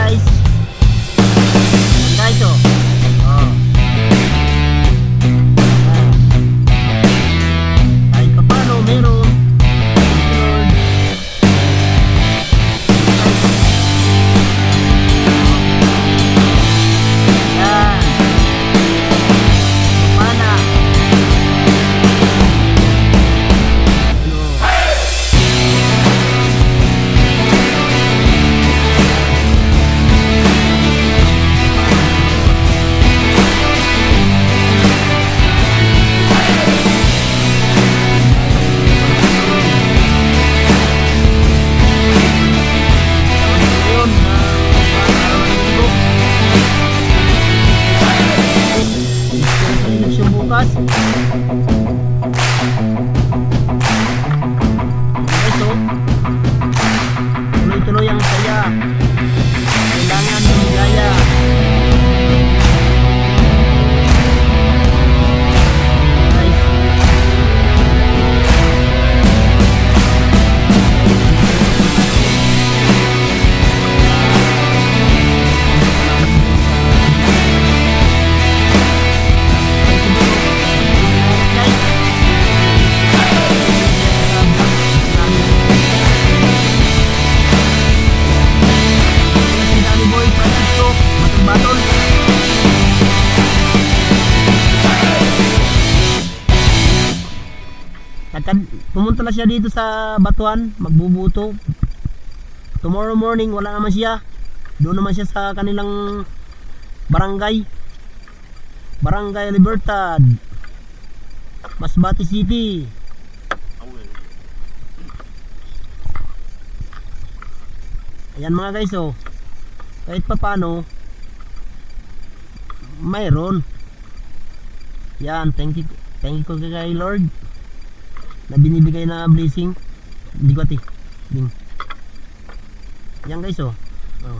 guys. Guys, oh. Oh. Kahit pa paano meron. Yan. Mana. Bukas ito tuloy-tuloy ang saya, kailangan ng gaya. Pumunta na siya dito sa Batuan, magbubuto. Tomorrow morning wala naman siya. Doon naman siya sa kanilang barangay Libertad, Masbate City. Ayan mga guys, oh. Kahit pa paano mayroon. Yan, thank you kay Lord na binibigay na blessing. Bigwati ding. Yan guys, oh. Oh.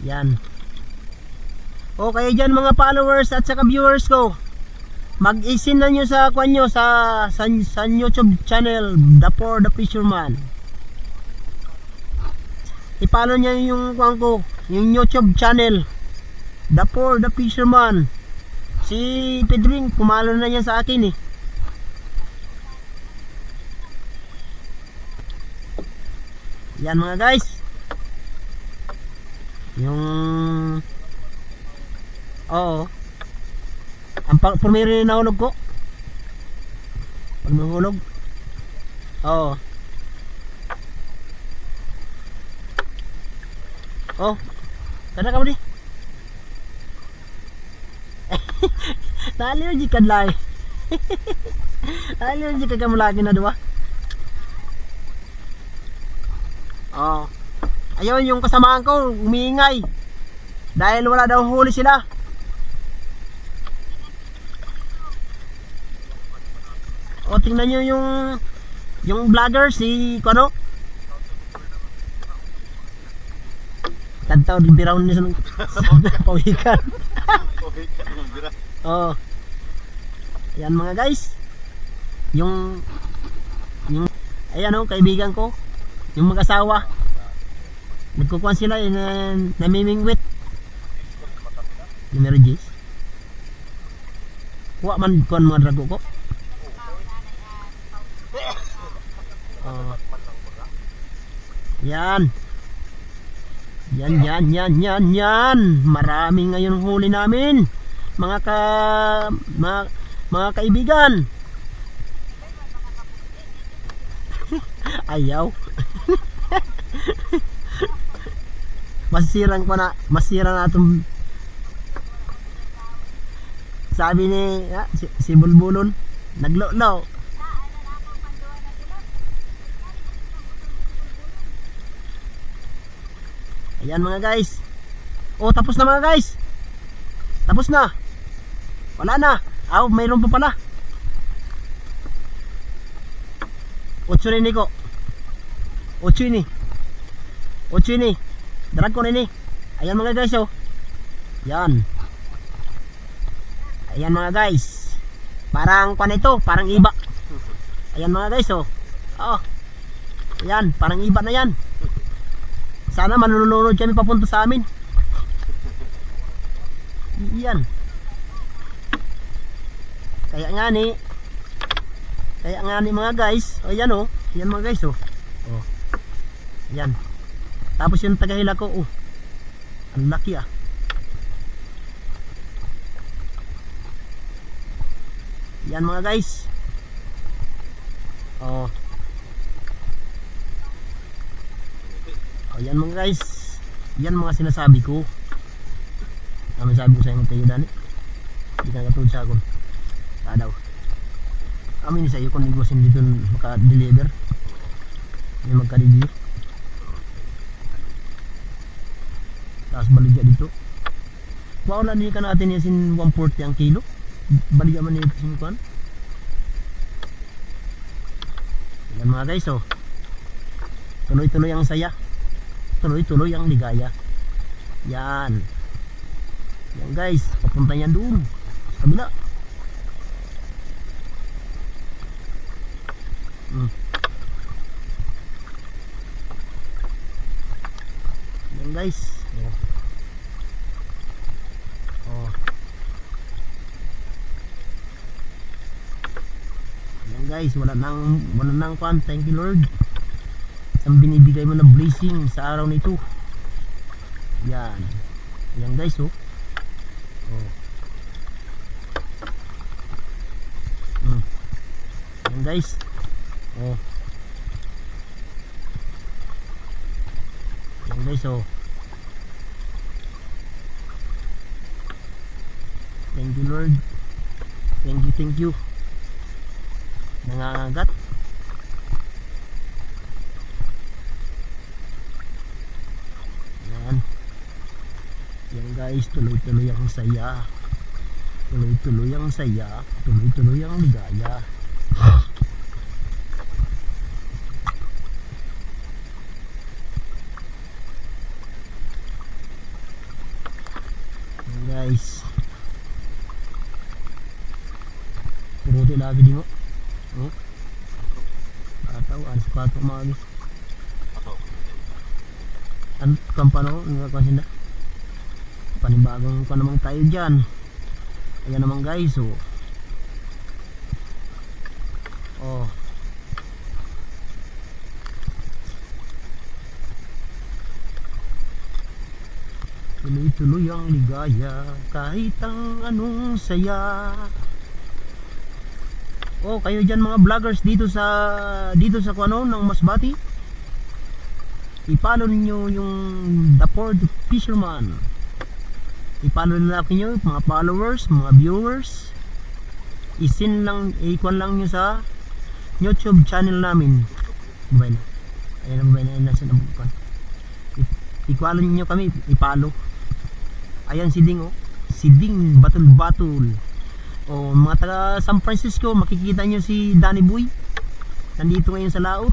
Yan. Okay dyan mga followers at saka viewers ko, mag-isin na nyo sa kwanyo sa YouTube channel Dapo the Fisherman. I-follow nyo yung kwan ko, yung YouTube channel Dapo the Fisherman. Si Pedring, pumalo na yan sa akin eh. Yan mga guys. Yung oo. Ang pumiro yung nahulog ko. Pag nahulog. Oo. Oh. Kada ka mo di? Naliw di kadlay. Naliw di kagamulaki na dua. Oh. Ayun yung kasamaan ko umiingay dahil wala daw huli sila. O tingnan nyo yung vlogger si Kono. Tantaw din biraw niya sa pawikan. Oh. Yan mga guys. Yung ayan oh, kaibigan ko, yung mag-asawa. Nagkukuhan sila namimingwit. Numero 10. Kuha man kuhan mga drago ko. Oh. Yan. Yan. Marami ngayon huli namin. Mga kaibigan. Ayaw. Masira na itong sabi ni si Bulbulon naglolaw. Ayan mga guys. Oh, tapos na mga guys. Tapos na. Wala na. Mayroon pa pala. 8 ini ko. 8 ini. Drag ko na ini. Ayan mga guys, oh. Yan. Ayan mga guys. Parang pan ito, parang iba. Ayan mga guys, oh. Oh. Yan, parang iba na yan. Sana manunod kami papunta sa amin. Yan. Kaya nga ni mga guys. O yan o. Yan mga guys o. O. Yan. Tapos yung tagahila ko. Oh. Ang laki ah. Yan mga guys. O. O yan mga guys. Yan mga sinasabi ko. Ang sabi ko sa inyo tayo dani. Hindi ka katulad sa akon. Daw. Amin sa iyo kung igusin dito maka-deliver. May magka-review. Tapos baligya dito. Wala ni ka natin yan sin 140 ang kilo. Baligya man nito sin kuan. Yan mga guys oh. Tuloy-tuloy ang saya. Tuloy-tuloy ang ligaya. Yan. Yan guys, papunta yan doon. Sa kabila. Yan guys. Oh. Yan guys, wala nang kuan. Thank you Lord. Ang binibigay mo na blessing sa araw nito. Yan. Yan guys oh. Oh. Yan guys. Oh. Yan guys oh. Thank you Lord. Thank you. Nangangagat. Yan. Yan guys, tuloy-tuloy ang saya. Tuloy-tuloy ang saya. Tuloy-tuloy ang ligaya. Guys, puro di lagi di mo. Oh, ataw ang sapato magi. Ano kampano nga kasinda? Panibagong pa namang tayo dyan. Ayan naman guys oh. Oh. Tuloy-tuloy ang ligaya kahit ang anong saya. Oh, kayo dyan mga vloggers dito sa kuano ng Masbati. I-follow ninyo yung The Port Fisherman. I-follow nila kayo mga followers, mga viewers. I-send lang, i-kuan lang nyo sa YouTube channel namin. Bye na. Ayan na, bye na, nasa nabukan. I-follow nyo kami, i-follow. Ayan si Ding oh. Si Ding Batul-Batul. Oh, mga taga San Francisco, makikita nyo si Danny Boy. Nandito ngayon sa laot.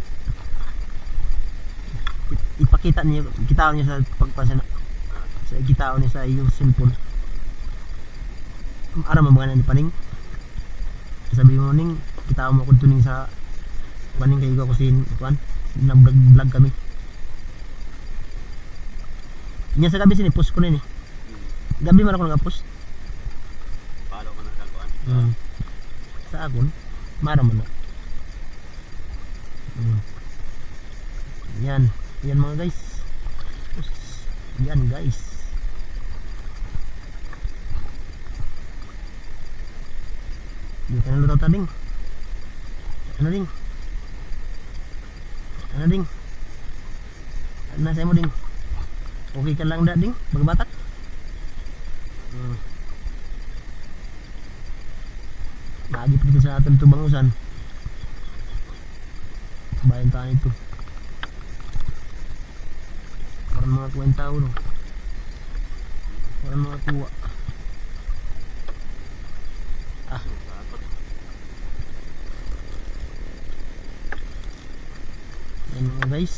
Ipakita niyo, kita niyo sa pagpasana. Sa kita niyo sa iyong cellphone. Ara mo mga ni paning. Sabi mo ning, kita mo ko tuning sa paning kay ko sin kuan. Nag-vlog kami. Nya sa gabi sini post ko ni. Gabi man ako nag-post. Palo man ang kuan. Sa agon, mara mo na. Yan. Yan mga guys. Yan guys. Dito na luto ding. Ano ding? Ano ding? Ano sa mo ding? Okay ka lang da ding? Bagbatak? Lagi pa dito sa atin ito bangusan. Bayan tayo ito. Parang mga kwenta ulo. Parang mga kuwa. Yan mga guys.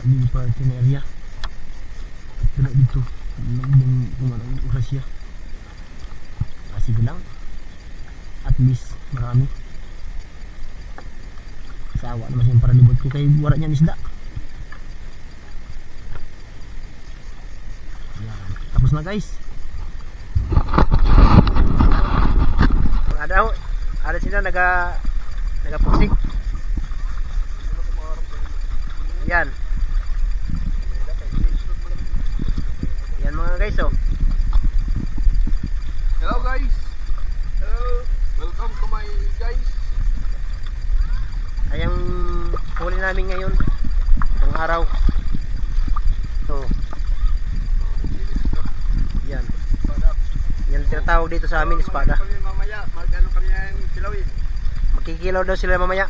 Hindi pa ito na area. Ito na dito. Kumarang oras siya. Sige lang. At least marami. Sawa naman siyang para libot ko kay wala niyan isda. Yan. Tapos na guys. Ada sila nagapuksik. Yan. Yan mga guys oh. Hello guys. Hello. Welcome to my guys. Ayang huli namin ngayon itong araw. So yan. Yan tinatawag dito sa amin espada. Mamaya mag-ano kami yung kilawin. Makikilaw daw sila mamaya.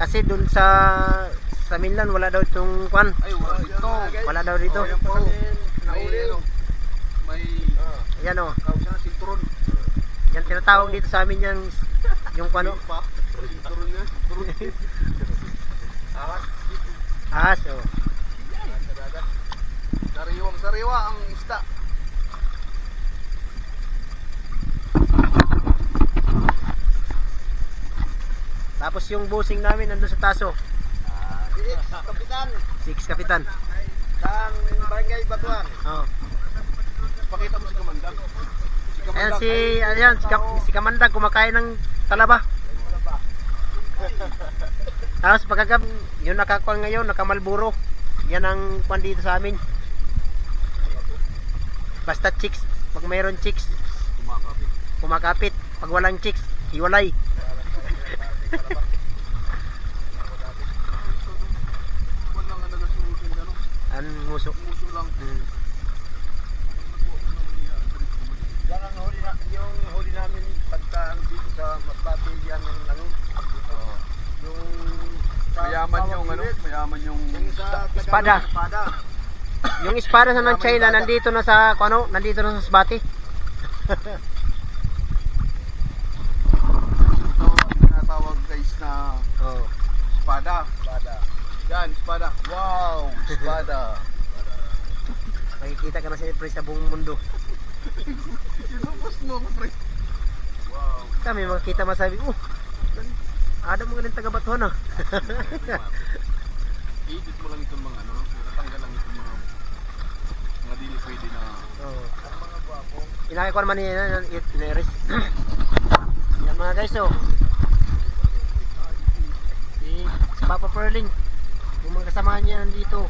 Kasi dun sa Minlan wala daw itong kwan. Ay wala dito. Wala daw dito. Ayan po. Nahuli ano. May Yan o. tawag siya na sinturon. Yan tinatawag dito sa amin yung kwan o. Sinturon niya. Ahas. Ahas o. Sariwang sariwa ang isda. Tapos yung busing namin nandun sa taso. Kapitan. 6 kapitan. Ang barangay Batuan. Oh. Pakita mo si Kamandag. Ayan si Kamandag kumakain ng talaba. Tapos pagkagab yung nakakuha ngayon, nakamalburo. Yan ang kwan dito sa amin. Basta chicks, pag mayroon chicks, kumakapit. Pag walang chicks, hiwalay. Ang muso. Muso lang. Yan ang yung huli namin pagka dito sa Masbate, yan ang langit. Yung mayaman yung ano, mayaman yung Espada. Yung espada sa ng China nandito na sa ano, nandito na sa Masbate. Ito tinatawag guys na Oh. espada. Yan, espada. Wow, espada. Makikita ka na siyempre sa buong mundo. Sinubos mo, pre. Wow. Kami makikita masabi, ada mo galing taga Batuan ah. I-edit mo lang itong mga ano, natanggal lang itong mga dili pwede na. Oh. Inakay ko naman ni Iris. Yan mga guys oh. Si Papa Perling. Yung mga kasama niya nandito.